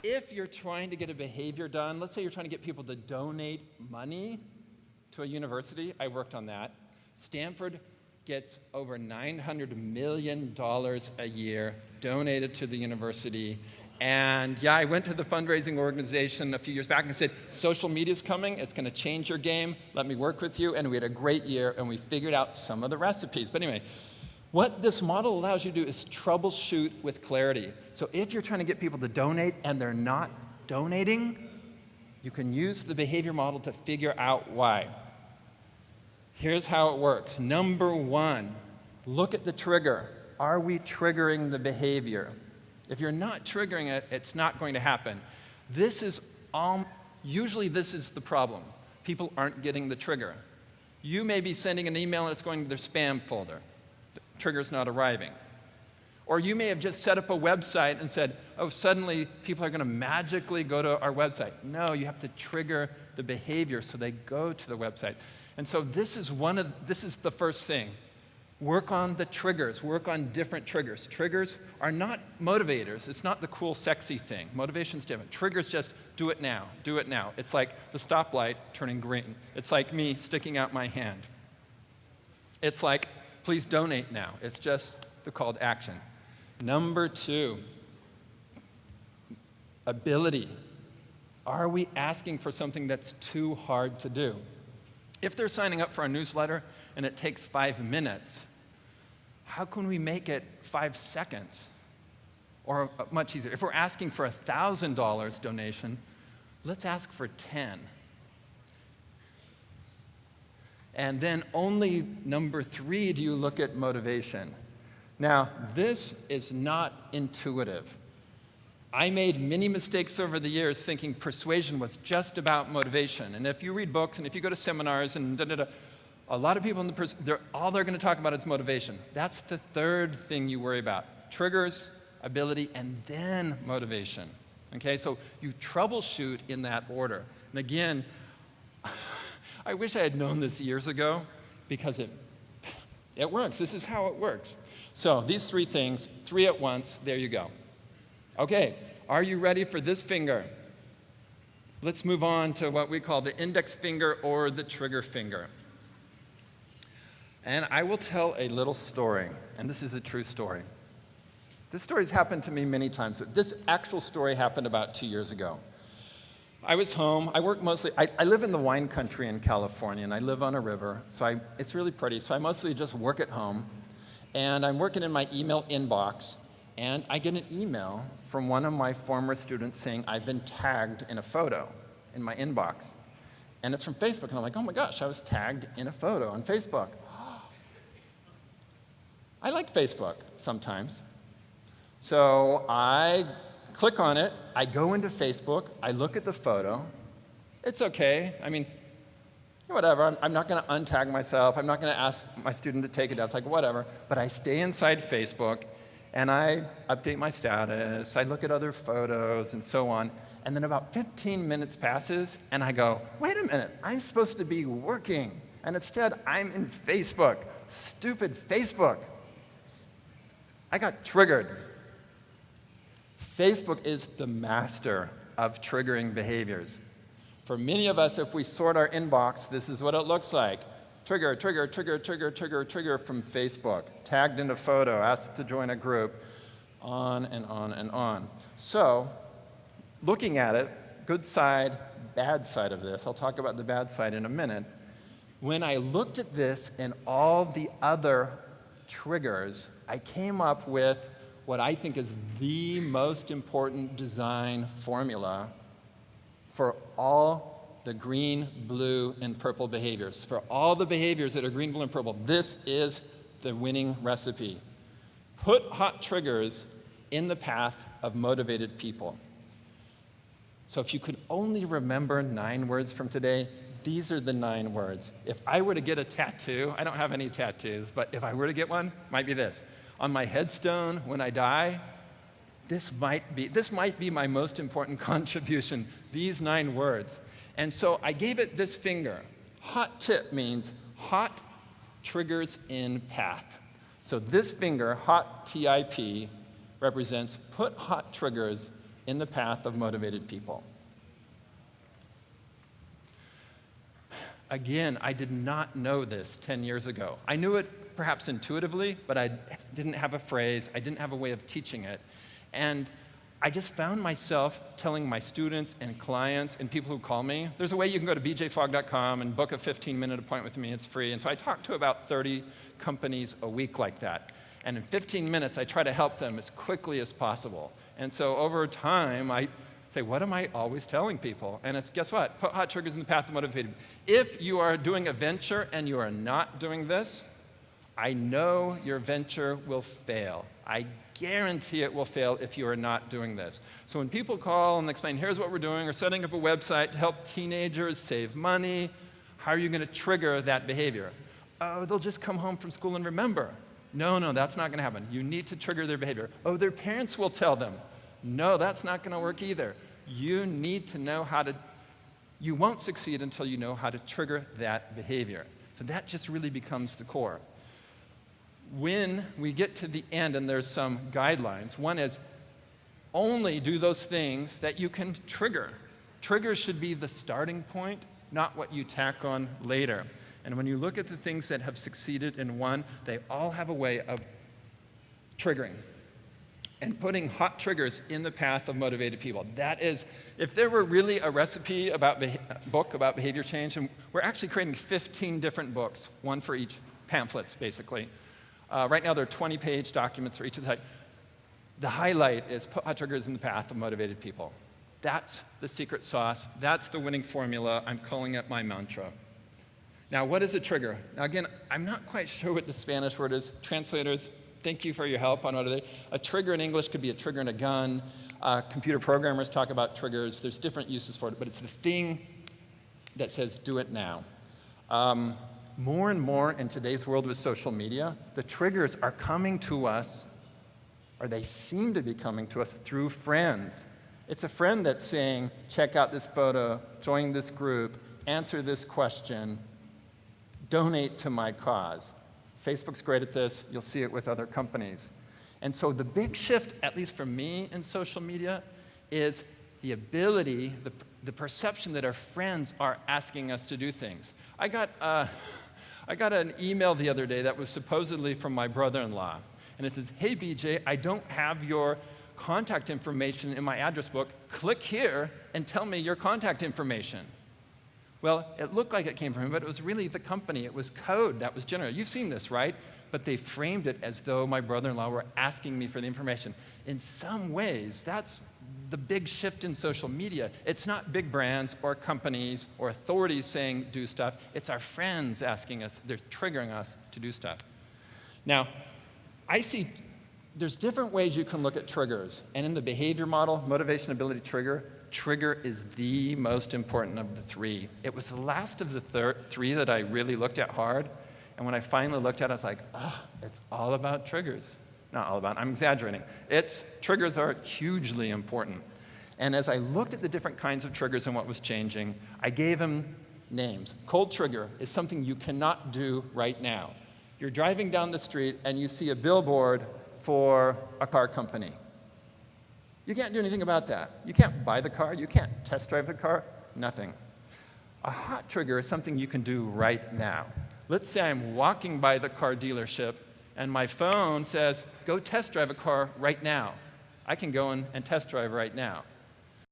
If you're trying to get a behavior done, let's say you're trying to get people to donate money to a university, I worked on that. Stanford gets over $900 million a year donated to the university. And yeah, I went to the fundraising organization a few years back and said, social media's coming, it's going to change your game, let me work with you. And we had a great year, and we figured out some of the recipes. But anyway, what this model allows you to do is troubleshoot with clarity. So if you're trying to get people to donate and they're not donating, you can use the behavior model to figure out why. Here's how it works. Number one, look at the trigger. Are we triggering the behavior? If you're not triggering it, it's not going to happen. Usually this is the problem. People aren't getting the trigger. You may be sending an email and it's going to their spam folder. The trigger's not arriving. Or you may have just set up a website and said, oh, suddenly people are going to magically go to our website. No, you have to trigger the behavior so they go to the website. And so this is the first thing. Work on the triggers. Work on different triggers. Triggers are not motivators. It's not the cool, sexy thing. Motivation's different. Triggers just do it now. Do it now. It's like the stoplight turning green. It's like me sticking out my hand. It's like, please donate now. It's just the call to action. Number two, ability. Are we asking for something that's too hard to do? If they're signing up for a newsletter and it takes 5 minutes, how can we make it 5 seconds? Or much easier. If we're asking for a $1,000 donation, let's ask for 10. And then only number 3 do you look at motivation. Now, this is not intuitive. I made many mistakes over the years thinking persuasion was just about motivation. And if you read books and if you go to seminars and a lot of people all they're going to talk about is motivation. That's the third thing you worry about. Triggers, ability, and then motivation. Okay, so you troubleshoot in that order. And again, I wish I had known this years ago because it works. This is how it works. So these 3 things, 3 at once, there you go. Okay, are you ready for this finger? Let's move on to what we call the index finger or the trigger finger. And I will tell a little story, and this is a true story. This story's happened to me many times, but this actual story happened about 2 years ago. I was home. I work mostly, I live in the wine country in California, and I live on a river, so it's really pretty, so I mostly just work at home. And I'm working in my email inbox, and I get an email from one of my former students saying I've been tagged in a photo in my inbox. And it's from Facebook, and I'm like, oh my gosh, I was tagged in a photo on Facebook. I like Facebook sometimes. So I click on it, I go into Facebook, I look at the photo. It's okay. I mean, whatever. I'm not going to untag myself. I'm not going to ask my student to take it down. It's like, whatever. But I stay inside Facebook, and I update my status. I look at other photos and so on. And then about 15 minutes passes, and I go, wait a minute. I'm supposed to be working. And instead, I'm in Facebook. Stupid Facebook. I got triggered. Facebook is the master of triggering behaviors. For many of us, if we sort our inbox, this is what it looks like. Trigger, trigger, trigger, trigger, trigger, trigger from Facebook. Tagged in a photo, asked to join a group, on and on and on. So, looking at it, good side, bad side of this, I'll talk about the bad side in a minute. When I looked at this and all the other triggers, I came up with what I think is the most important design formula for all the green, blue, and purple behaviors. For all the behaviors that are green, blue, and purple, this is the winning recipe. Put hot triggers in the path of motivated people. So if you could only remember 9 words from today, these are the 9 words. If I were to get a tattoo, I don't have any tattoos, but if I were to get one, it might be this. On my headstone, when I die, this might be my most important contribution, these 9 words. And so I gave it this finger. Hot tip means hot triggers in path. So this finger, hot TIP, represents put hot triggers in the path of motivated people. Again, I did not know this 10 years ago. I knew it perhaps intuitively, but I didn't have a phrase, I didn't have a way of teaching it. And I just found myself telling my students and clients and people who call me, there's a way you can go to bjfogg.com and book a 15-minute appointment with me, it's free. And so I talk to about 30 companies a week like that. And in 15 minutes, I try to help them as quickly as possible. And so over time, I say, what am I always telling people? And it's, guess what? Put hot triggers in the path of motivated. If you are doing a venture and you are not doing this, I know your venture will fail. I guarantee it will fail if you are not doing this. So when people call and explain, here's what we're doing, we're setting up a website to help teenagers save money, how are you going to trigger that behavior? Oh, they'll just come home from school and remember. No, that's not going to happen. You need to trigger their behavior. Oh, their parents will tell them. No, that's not going to work either. You need to know how to, you won't succeed until you know how to trigger that behavior. So that just really becomes the core. When we get to the end and there's some guidelines, one is only do those things that you can trigger. Triggers should be the starting point, not what you tack on later. And when you look at the things that have succeeded in one, they all have a way of triggering and putting hot triggers in the path of motivated people. That is, if there were really a recipe about book about behavior change, and we're actually creating 15 different books, one for each, pamphlets basically. Right now there are 20-page documents for each of the type. The highlight is put hot triggers in the path of motivated people. That's the secret sauce. That's the winning formula. I'm calling it my mantra. Now, what is a trigger? Now, again, I'm not quite sure what the Spanish word is. Translators, thank you for your help on what it is. A trigger in English could be a trigger in a gun. Computer programmers talk about triggers. There's different uses for it, but it's the thing that says, do it now. More and more in today's world with social media, the triggers are coming to us, or they seem to be coming to us through friends. It's a friend that's saying, check out this photo, join this group, answer this question, donate to my cause. Facebook's great at this. You'll see it with other companies. And so the big shift, at least for me in social media, is the ability, the perception that our friends are asking us to do things. I got an email the other day that was supposedly from my brother-in-law. And it says, hey, BJ, I don't have your contact information in my address book. Click here and tell me your contact information. Well, it looked like it came from him, but it was really the company. It was code that was generated. You've seen this, right? But they framed it as though my brother-in-law were asking me for the information. In some ways, that's the big shift in social media. It's not big brands or companies or authorities saying do stuff. It's our friends asking us. They're triggering us to do stuff. Now, I see there's different ways you can look at triggers. And in the behavior model, motivation, ability, trigger is the most important of the three. It was the last of the three that I really looked at hard. And when I finally looked at it, I was like, oh, it's all about triggers. Not all about, I'm exaggerating. Triggers are hugely important. And as I looked at the different kinds of triggers and what was changing, I gave them names. Cold trigger is something you cannot do right now. You're driving down the street and you see a billboard for a car company. You can't do anything about that. You can't buy the car. You can't test drive the car. Nothing. A hot trigger is something you can do right now. Let's say I'm walking by the car dealership and my phone says, go test drive a car right now. I can go in and test drive right now.